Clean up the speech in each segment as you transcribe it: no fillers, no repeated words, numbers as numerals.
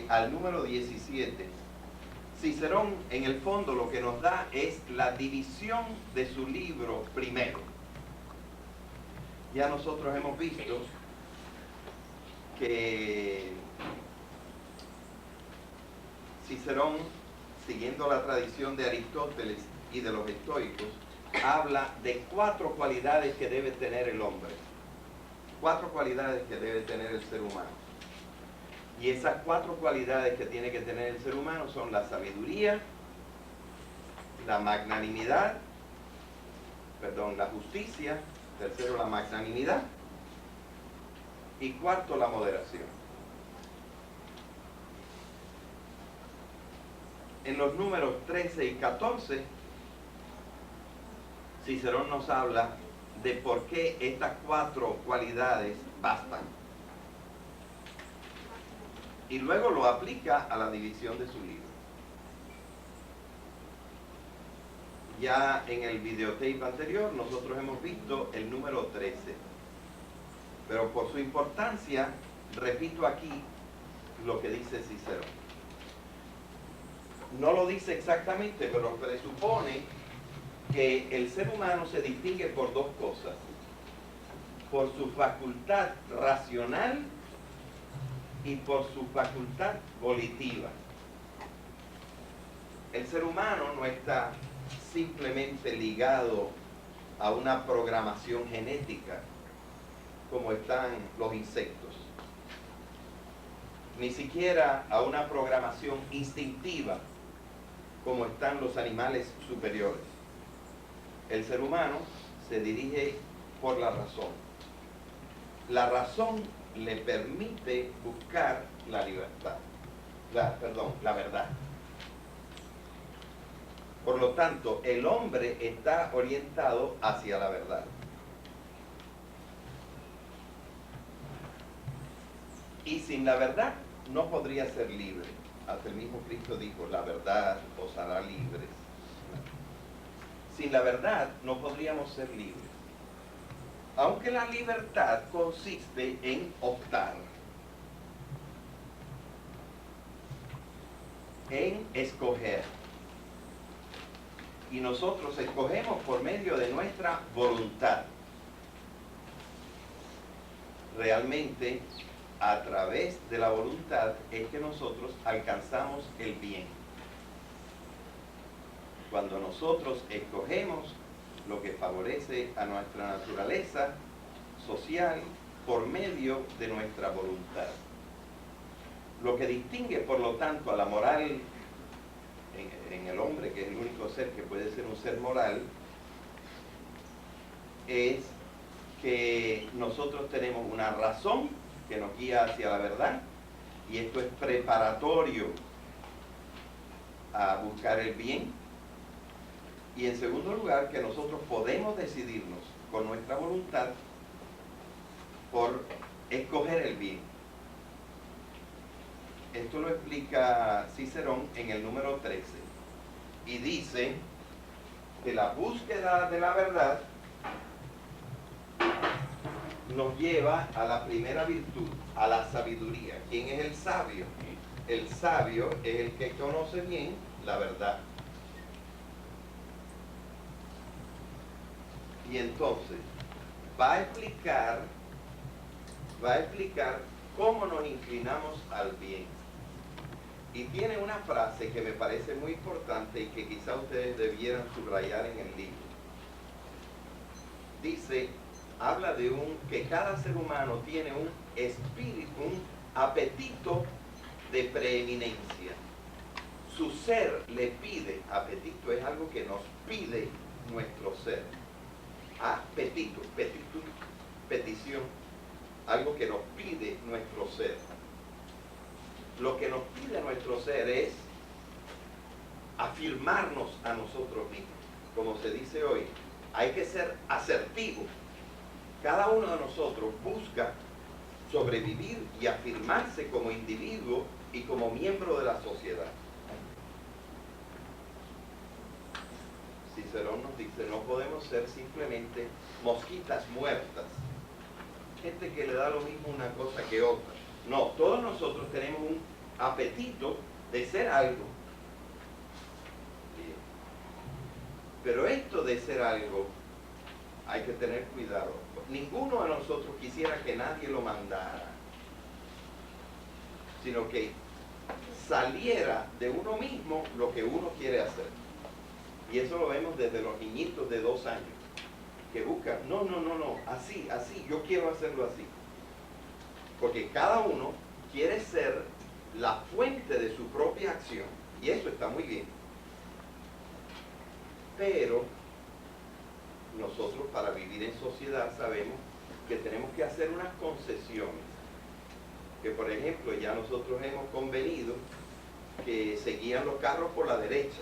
Al número 17, Cicerón en el fondo lo que nos da es la división de su libro primero. Ya nosotros hemos visto que Cicerón, siguiendo la tradición de Aristóteles y de los estoicos, habla de 4 cualidades que debe tener el hombre, 4 cualidades que debe tener el ser humano. Y esas 4 cualidades que tiene que tener el ser humano son la sabiduría, la magnanimidad, la justicia, tercero la magnanimidad y cuarto la moderación. En los números 13 y 14, Cicerón nos habla de por qué estas 4 cualidades bastan. Y luego lo aplica a la división de su libro. Ya en el videotape anterior nosotros hemos visto el número 13. Pero por su importancia, repito aquí lo que dice Cicerón. No lo dice exactamente, pero presupone que el ser humano se distingue por 2 cosas. Por su facultad racional y por su facultad volitiva. El ser humano no está simplemente ligado a una programación genética como están los insectos, ni siquiera a una programación instintiva como están los animales superiores. El ser humano se dirige por la razón. La razón le permite buscar la libertad, la verdad. Por lo tanto, el hombre está orientado hacia la verdad. Y sin la verdad no podría ser libre. Hasta el mismo Cristo dijo, la verdad os hará libres. Sin la verdad no podríamos ser libres. Aunque la libertad consiste en optar, en escoger. Y nosotros escogemos por medio de nuestra voluntad. Realmente, a través de la voluntad es que nosotros alcanzamos el bien. Cuando nosotros escogemos lo que favorece a nuestra naturaleza social por medio de nuestra voluntad. Lo que distingue, por lo tanto, a la moral en el hombre, que es el único ser que puede ser un ser moral, es que nosotros tenemos una razón que nos guía hacia la verdad, y esto es preparatorio a buscar el bien. Y en segundo lugar, que nosotros podemos decidirnos con nuestra voluntad por escoger el bien. Esto lo explica Cicerón en el número 13. Y dice que la búsqueda de la verdad nos lleva a la primera virtud, a la sabiduría. ¿Quién es el sabio? El sabio es el que conoce bien la verdad. Y entonces va a explicar cómo nos inclinamos al bien. Y tiene una frase que me parece muy importante y que quizá ustedes debieran subrayar en el libro. Dice, habla de que cada ser humano tiene un espíritu, un apetito de preeminencia. Su ser le pide, apetito es algo que nos pide nuestro ser. Apetito, petición, algo que nos pide nuestro ser. Lo que nos pide nuestro ser es afirmarnos a nosotros mismos. Como se dice hoy, hay que ser asertivos. Cada uno de nosotros busca sobrevivir y afirmarse como individuo y como miembro de la sociedad. Cicerón nos dice, no podemos ser simplemente mosquitas muertas, gente que le da lo mismo una cosa que otra. No, todos nosotros tenemos un apetito de ser algo. Pero esto de ser algo, hay que tener cuidado. Ninguno de nosotros quisiera que nadie lo mandara, sino que saliera de uno mismo lo que uno quiere hacer. Y eso lo vemos desde los niñitos de 2 años, que buscan, no, así, yo quiero hacerlo así. Porque cada uno quiere ser la fuente de su propia acción. Y eso está muy bien. Pero nosotros, para vivir en sociedad, sabemos que tenemos que hacer unas concesiones. Que, por ejemplo, ya nosotros hemos convenido que se guían los carros por la derecha,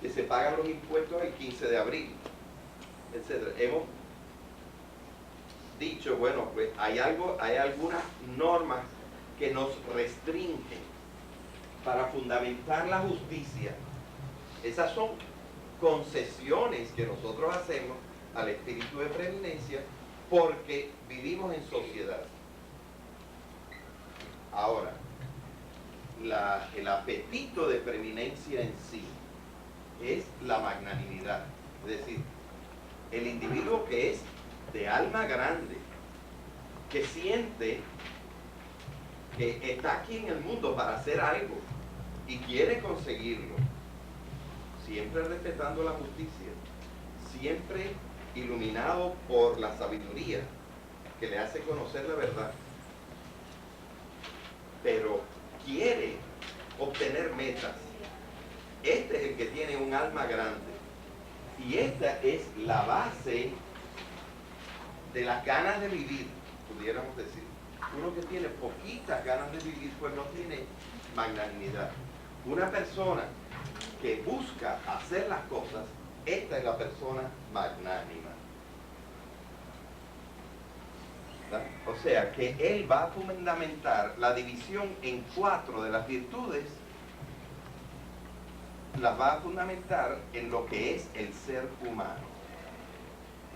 que se pagan los impuestos el 15 de abril, etc. Hemos dicho, bueno, pues hay algunas normas que nos restringen para fundamentar la justicia. Esas son concesiones que nosotros hacemos al espíritu de preeminencia porque vivimos en sociedad. Ahora, el apetito de preeminencia en sí es la magnanimidad, es decir, el individuo que es de alma grande, que siente que está aquí en el mundo para hacer algo y quiere conseguirlo, siempre respetando la justicia, siempre iluminado por la sabiduría que le hace conocer la verdad, pero quiere obtener metas. Este es el que tiene un alma grande. Y esta es la base de las ganas de vivir, pudiéramos decir. Uno que tiene poquitas ganas de vivir, pues no tiene magnanimidad. Una persona que busca hacer las cosas, esta es la persona magnánima. ¿Verdad? O sea que él va a fundamentar la división en 4 de las virtudes, las va a fundamentar en lo que es el ser humano.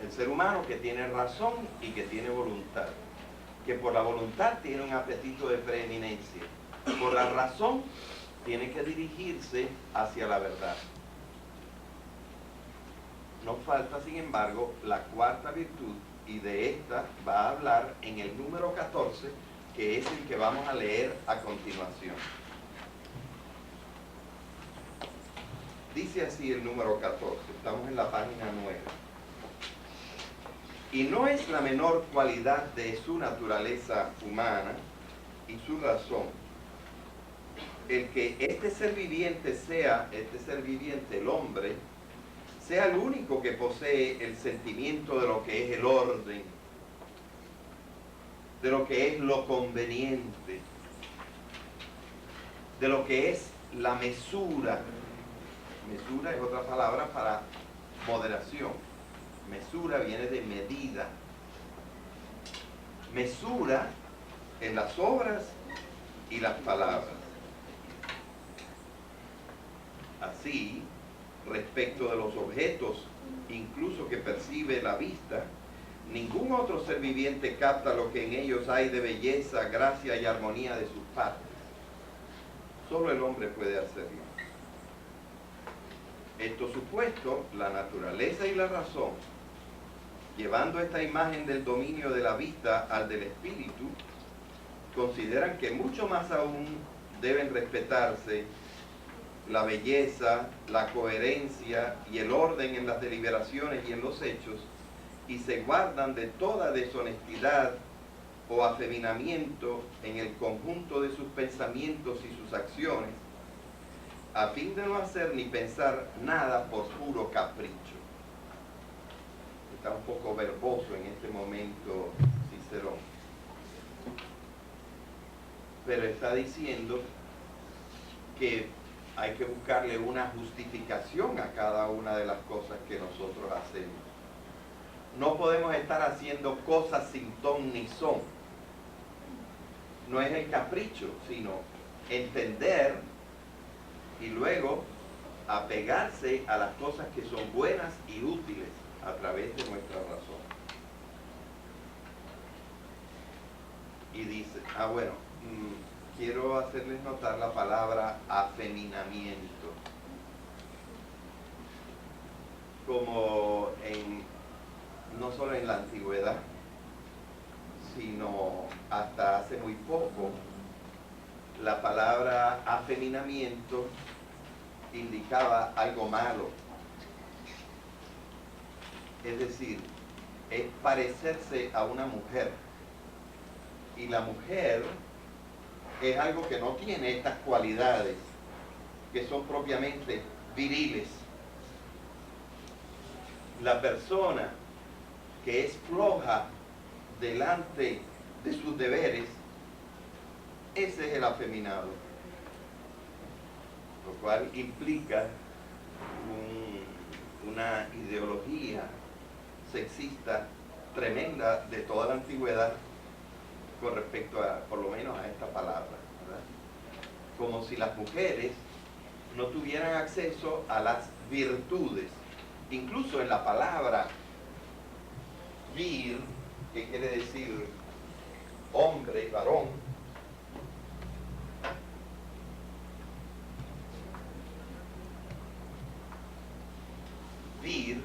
El ser humano que tiene razón y que tiene voluntad. Que por la voluntad tiene un apetito de preeminencia. Por la razón tiene que dirigirse hacia la verdad. Nos falta, sin embargo, la 4ª virtud, y de esta va a hablar en el número 14, que es el que vamos a leer a continuación. Dice así el número 14, estamos en la página 9. Y no es la menor cualidad de su naturaleza humana y su razón el que este ser viviente, el hombre, sea el único que posee el sentimiento de lo que es el orden, de lo que es lo conveniente, de lo que es la mesura. Mesura es otra palabra para moderación. Mesura viene de medida. Mesura en las obras y las palabras. Así, respecto de los objetos, incluso que percibe la vista, ningún otro ser viviente capta lo que en ellos hay de belleza, gracia y armonía de sus partes. Solo el hombre puede hacerlo. Esto supuesto, la naturaleza y la razón, llevando esta imagen del dominio de la vista al del espíritu, consideran que mucho más aún deben respetarse la belleza, la coherencia y el orden en las deliberaciones y en los hechos, y se guardan de toda deshonestidad o afeminamiento en el conjunto de sus pensamientos y sus acciones, a fin de no hacer ni pensar nada por puro capricho. Está un poco verboso en este momento Cicerón, pero está diciendo que hay que buscarle una justificación a cada una de las cosas que nosotros hacemos. No podemos estar haciendo cosas sin ton ni son. No es el capricho, sino entender y luego apegarse a las cosas que son buenas y útiles a través de nuestra razón. Y dice, quiero hacerles notar la palabra afeminamiento. Como no solo en la antigüedad, sino hasta hace muy poco, la palabra afeminamiento indicaba algo malo. Es decir, es parecerse a una mujer. Y la mujer es algo que no tiene estas cualidades, que son propiamente viriles. La persona que es floja delante de sus deberes, ese es el afeminado. Lo cual implica una ideología sexista tremenda de toda la antigüedad con respecto a, por lo menos a esta palabra, ¿verdad? Como si las mujeres no tuvieran acceso a las virtudes. Incluso en la palabra vir, que quiere decir hombre, varón, vir,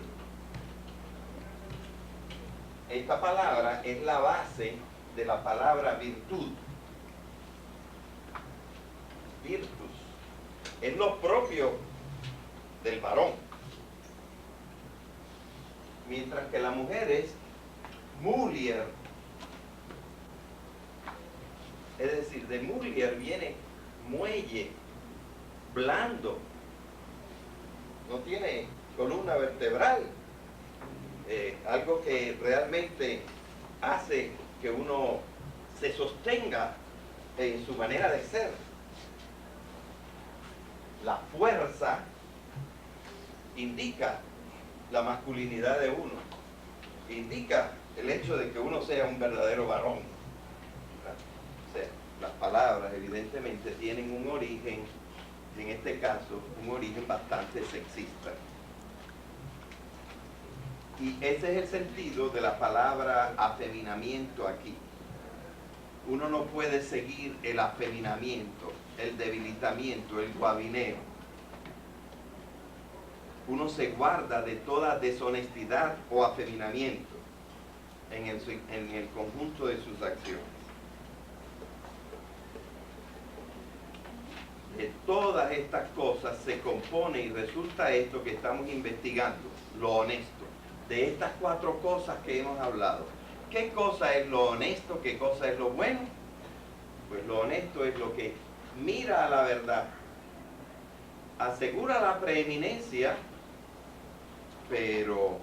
esta palabra es la base de la palabra virtud. Virtus es lo propio del varón, mientras que la mujer es mulier. Es decir, de mulier viene muelle, blando, no tiene columna vertebral, algo que realmente hace que uno se sostenga en su manera de ser. La fuerza indica la masculinidad de uno, indica el hecho de que uno sea un verdadero varón. O sea, las palabras evidentemente tienen un origen, en este caso, un origen bastante sexista. Y ese es el sentido de la palabra afeminamiento aquí. Uno no puede seguir el afeminamiento, el debilitamiento, el guabineo. Uno se guarda de toda deshonestidad o afeminamiento en el conjunto de sus acciones. De todas estas cosas se compone y resulta esto que estamos investigando, lo honesto. De estas 4 cosas que hemos hablado, ¿qué cosa es lo honesto? ¿Qué cosa es lo bueno? Pues lo honesto es lo que mira a la verdad, asegura la preeminencia, pero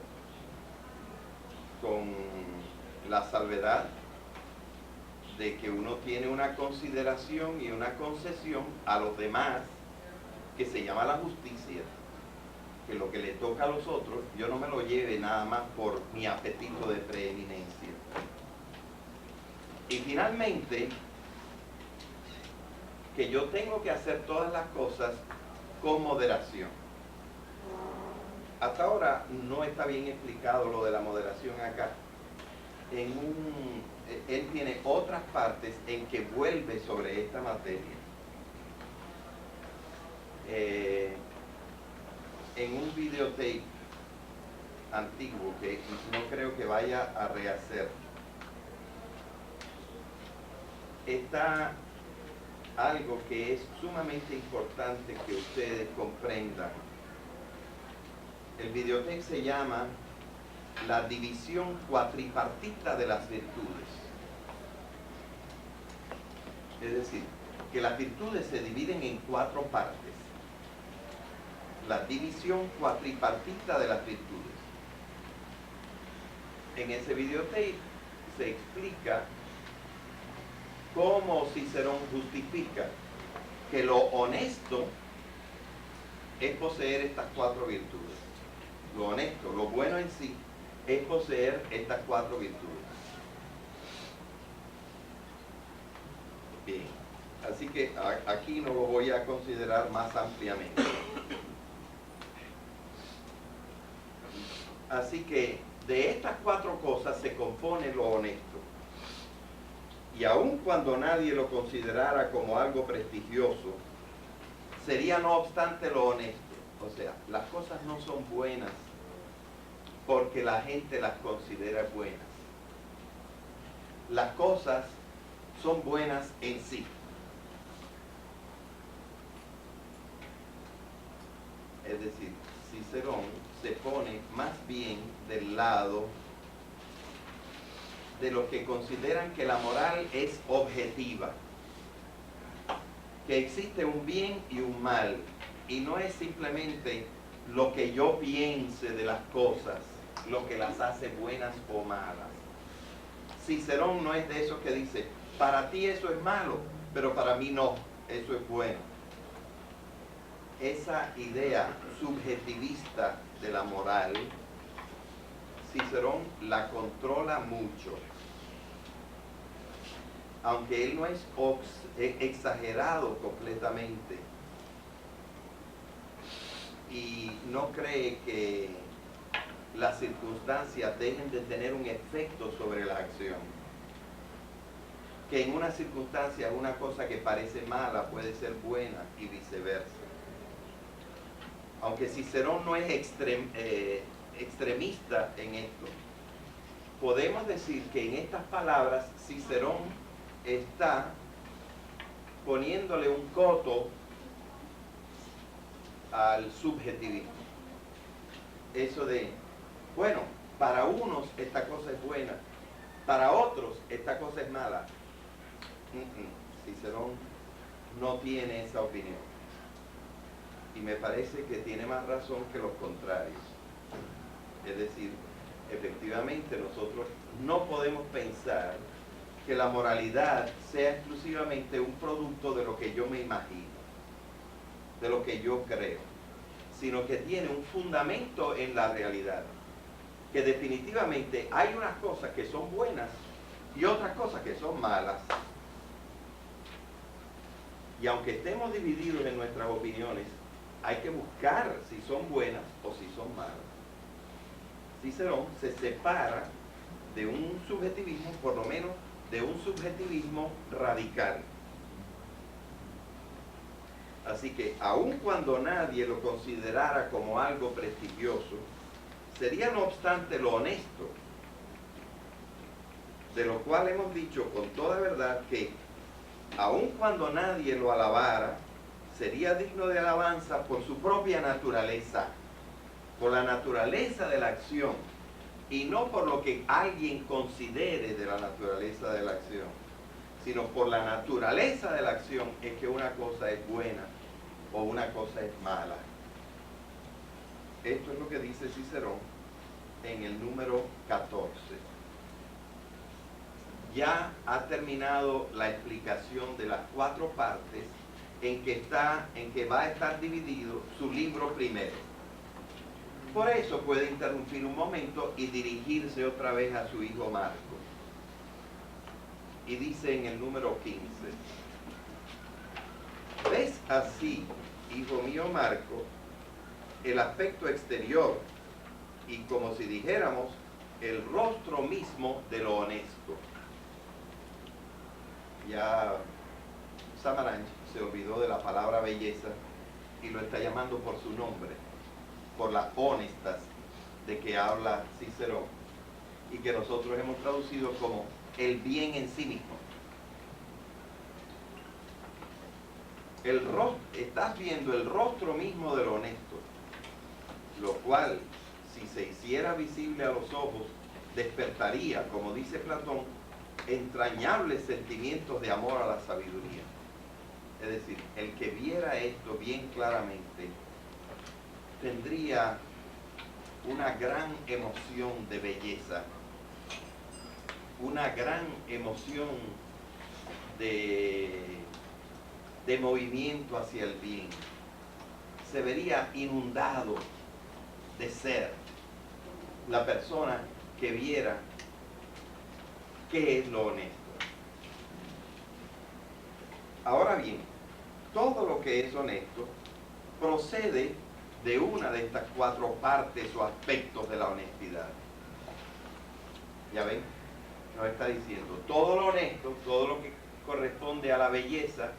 con la salvedad de que uno tiene una consideración y una concesión a los demás que se llama la justicia, que lo que le toca a los otros yo no me lo lleve nada más por mi apetito de preeminencia. Y finalmente, que yo tengo que hacer todas las cosas con moderación. Hasta ahora no está bien explicado lo de la moderación acá. Él tiene otras partes en que vuelve sobre esta materia. En un videotape antiguo que no creo que vaya a rehacer, está algo que es sumamente importante que ustedes comprendan. El videotape se llama La división cuatripartita de las virtudes. Es decir, que las virtudes se dividen en 4 partes. La división cuatripartita de las virtudes. En ese videotape se explica cómo Cicerón justifica que lo honesto es poseer estas 4 virtudes. Lo honesto, lo bueno en sí, es poseer estas 4 virtudes. Bien, así que aquí no lo voy a considerar más ampliamente. Así que de estas 4 cosas se compone lo honesto. y aun cuando nadie lo considerara como algo prestigioso, sería no obstante lo honesto. O sea, las cosas no son buenas porque la gente las considera buenas. Las cosas son buenas en sí. Es decir, Cicerón se pone más bien del lado de los que consideran que la moral es objetiva, que existe un bien y un mal, y no es simplemente lo que yo piense de las cosas lo que las hace buenas o malas. Cicerón no es de esos que dice, para ti eso es malo, pero para mí no, eso es bueno. Esa idea subjetivista de la moral, Cicerón la controla mucho. Aunque él no es exagerado completamente y no cree que las circunstancias dejen de tener un efecto sobre la acción, que en una circunstancia una cosa que parece mala puede ser buena y viceversa. Aunque Cicerón no es extremista en esto, podemos decir que en estas palabras Cicerón está poniéndole un coto al subjetivismo. Eso de, bueno, para unos esta cosa es buena, para otros esta cosa es mala. Cicerón no tiene esa opinión. Y me parece que tiene más razón que los contrarios. Es decir, efectivamente nosotros no podemos pensar que la moralidad sea exclusivamente un producto de lo que yo me imagino, de lo que yo creo, sino que tiene un fundamento en la realidad, que definitivamente hay unas cosas que son buenas y otras cosas que son malas. Y aunque estemos divididos en nuestras opiniones, hay que buscar si son buenas o si son malas. Cicerón se separa de un subjetivismo, por lo menos de un subjetivismo radical. Así que, aun cuando nadie lo considerara como algo prestigioso, sería no obstante lo honesto, de lo cual hemos dicho con toda verdad que, aun cuando nadie lo alabara, sería digno de alabanza por su propia naturaleza, por la naturaleza de la acción, y no por lo que alguien considere de la naturaleza de la acción, sino por la naturaleza de la acción es que una cosa es buena o una cosa es mala. Esto es lo que dice Cicerón en el número 14. Ya ha terminado la explicación de las 4 partes en que va a estar dividido su libro primero. Por eso puede interrumpir un momento y dirigirse otra vez a su hijo Marco. Y dice en el número 15, ¿ves así, hijo mío Marco, el aspecto exterior y como si dijéramos el rostro mismo de lo honesto? Ya Samaranch se olvidó de la palabra belleza y lo está llamando por su nombre, por las honestas de que habla Cicerón y que nosotros hemos traducido como el bien en sí mismo. Estás viendo el rostro mismo de lo honesto, lo cual, si se hiciera visible a los ojos, despertaría, como dice Platón, entrañables sentimientos de amor a la sabiduría. Es decir, el que viera esto bien claramente tendría una gran emoción de belleza, una gran emoción de movimiento hacia el bien. Se vería inundado de ser la persona que viera qué es lo honesto. Ahora bien, todo lo que es honesto procede de una de estas 4 partes o aspectos de la honestidad. ¿Ya ven? nos está diciendo todo lo honesto, todo lo que corresponde a la belleza,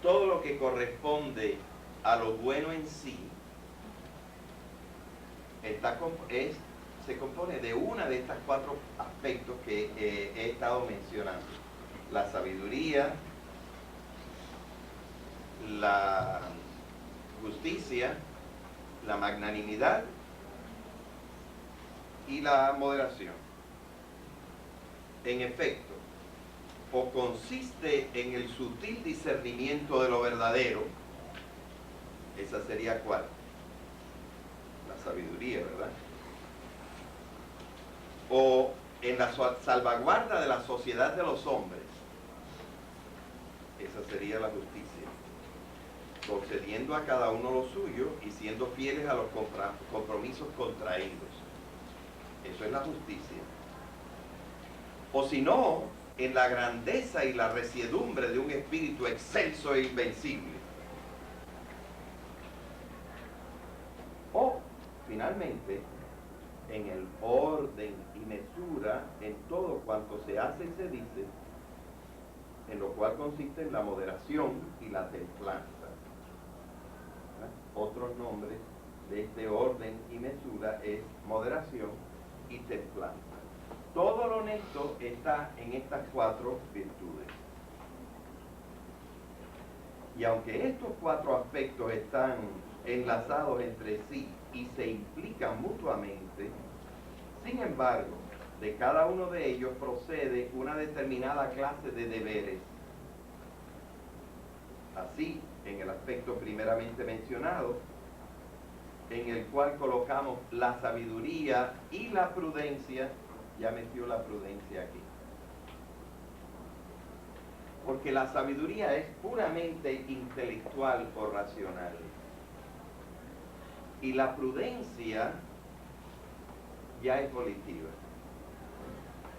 todo lo que corresponde a lo bueno en sí, se compone de una de estas cuatro aspectos que he estado mencionando: la sabiduría, la justicia, la magnanimidad y la moderación. En efecto, o consiste en el sutil discernimiento de lo verdadero, esa sería ¿cuál? La sabiduría, ¿verdad? O en la salvaguarda de la sociedad de los hombres, esa sería la justicia, concediendo a cada uno lo suyo y siendo fieles a los compromisos contraídos. Eso es la justicia. O si no, en la grandeza y la resiedumbre de un espíritu excelso e invencible. O, finalmente, en el orden y mesura en todo cuanto se hace y se dice, en lo cual consiste en la moderación y la templanza. Otros nombres de este orden y mesura es moderación y templanza. Todo lo honesto está en estas cuatro virtudes. Y aunque estos cuatro aspectos están enlazados entre sí y se implican mutuamente, sin embargo, de cada uno de ellos procede una determinada clase de deberes. Así, en el aspecto primeramente mencionado, en el cual colocamos la sabiduría y la prudencia, ya metió la prudencia aquí. Porque la sabiduría es puramente intelectual o racional. Y la prudencia ya es volitiva.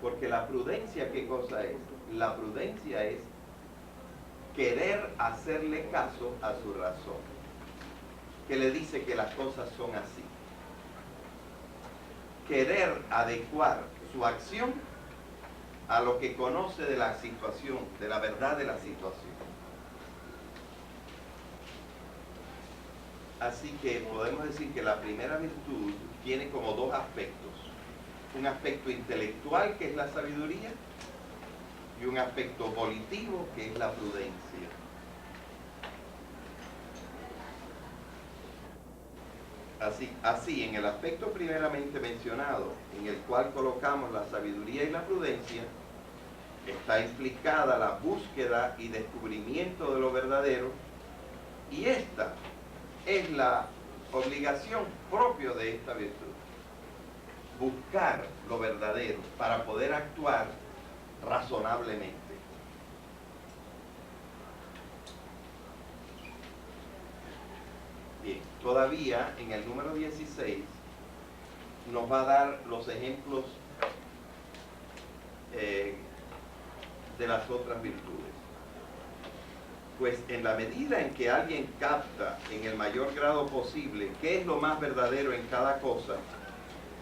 Porque la prudencia, ¿qué cosa es? La prudencia es querer hacerle caso a su razón, que le dice que las cosas son así. Querer adecuar su acción a lo que conoce de la situación, de la verdad de la situación. Así que podemos decir que la primera virtud tiene como dos aspectos. Un aspecto intelectual, que es la sabiduría, y un aspecto volitivo, que es la prudencia. Así, en el aspecto primeramente mencionado, en el cual colocamos la sabiduría y la prudencia, está implicada la búsqueda y descubrimiento de lo verdadero, y esta es la obligación propia de esta virtud: buscar lo verdadero para poder actuar razonablemente. Bien, todavía en el número 16 nos va a dar los ejemplos de las otras virtudes. Pues en la medida en que alguien capta en el mayor grado posible qué es lo más verdadero en cada cosa,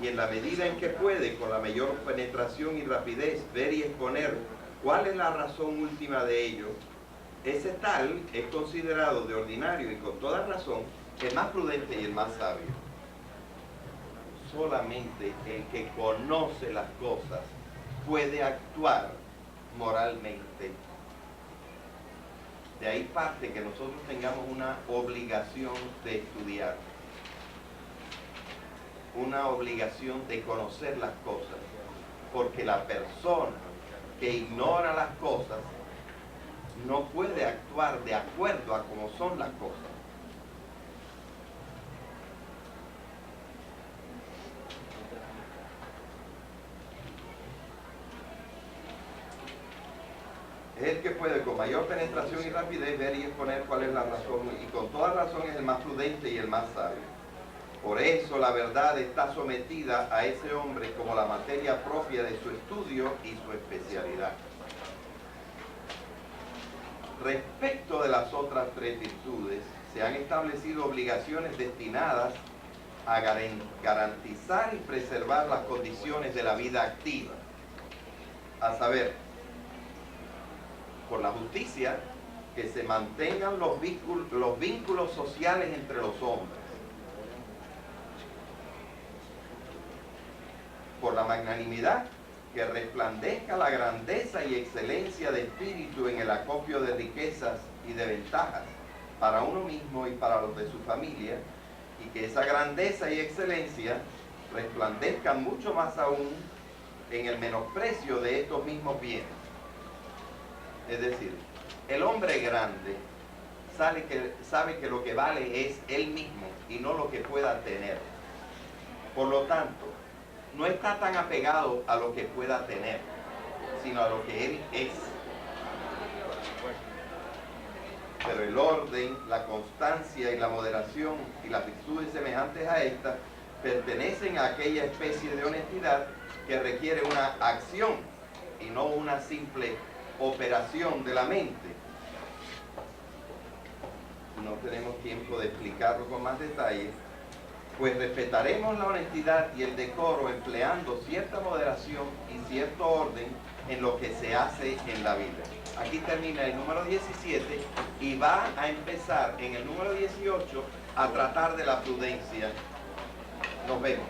y en la medida en que puede, con la mayor penetración y rapidez, ver y exponer cuál es la razón última de ello, ese tal es considerado de ordinario y con toda razón el más prudente y el más sabio. Solamente el que conoce las cosas puede actuar moralmente. De ahí parte que nosotros tengamos una obligación de estudiar, una obligación de conocer las cosas, porque la persona que ignora las cosas no puede actuar de acuerdo a cómo son las cosas. Es el que puede con mayor penetración y rapidez ver y exponer cuál es la razón, y con toda razón es el más prudente y el más sabio. Por eso la verdad está sometida a ese hombre como la materia propia de su estudio y su especialidad. Respecto de las otras tres virtudes, se han establecido obligaciones destinadas a garantizar y preservar las condiciones de la vida activa. a saber, por la justicia, que se mantengan los vínculos sociales entre los hombres, por la magnanimidad, que resplandezca la grandeza y excelencia de espíritu en el acopio de riquezas y de ventajas para uno mismo y para los de su familia, y que esa grandeza y excelencia resplandezca mucho más aún en el menosprecio de estos mismos bienes. Es decir, el hombre grande sabe que lo que vale es él mismo y no lo que pueda tener. Por lo tanto, no está tan apegado a lo que pueda tener, sino a lo que él es. Pero el orden, la constancia y la moderación y las virtudes semejantes a estas pertenecen a aquella especie de honestidad que requiere una acción y no una simple operación de la mente. No tenemos tiempo de explicarlo con más detalle, pues respetaremos la honestidad y el decoro empleando cierta moderación y cierto orden en lo que se hace en la vida. Aquí termina el número 17 y va a empezar en el número 18 a tratar de la prudencia. Nos vemos.